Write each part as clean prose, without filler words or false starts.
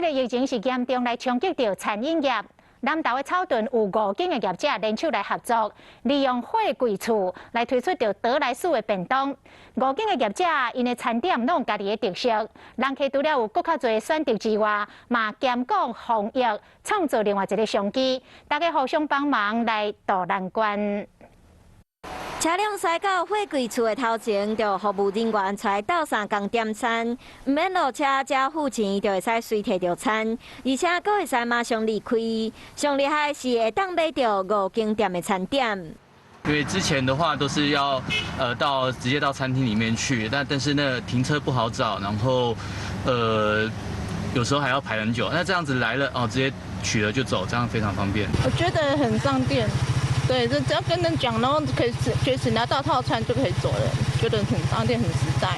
疫情是严重来冲击到餐饮业。南投的草屯有5间的业者联手来合作，利用货柜厝来推出着得来速的便当。5间的业者因的餐点拢有家己的特色，人客除了有更较多的选择之外，嘛兼顾防疫，创造另外一个商机，大家互相帮忙来渡难关。 车辆驶到货柜厝的头前，就服务人员带到3工点餐，唔免落车，只付钱就会使随摕到餐，而且佫会使马上离开。上厉害是会当买到5间店的餐点。因为之前的话都是要直接到餐厅里面去，但是那停车不好找，然后有时候还要排很久。那这样子来了直接取了就走，这样非常方便。我觉得很方便。 对，这只要跟人讲，然后可以随时拿到套餐就可以走了，觉得很方便、很实在。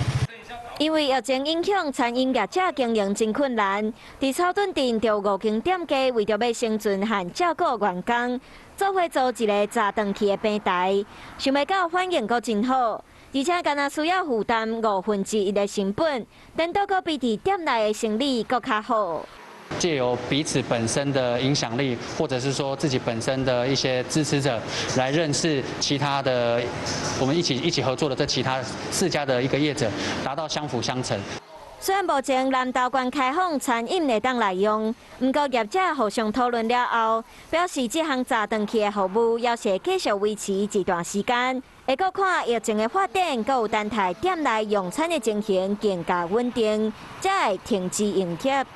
因为疫情影响，餐饮业者经营真困难。伫草屯镇就5间店家为着要生存和照顾员工，做伙做一个炸断去的平台，想要到反应阁真好，而且敢若需要负担1/5的成本，等到阁比伫店内的生意阁较好。 借由彼此本身的影响力，或者是说自己本身的一些支持者，来认识其他的我们一起合作的这其他4家的一个业者，达到相辅相成。虽然目前南投县开放餐饮会当来用，不过业者互相讨论了后，表示这项炸断去的服务要是继续维持一段时间，会阁看疫情的发展，阁有等待店内用餐的情形更加稳定，才会停止营业。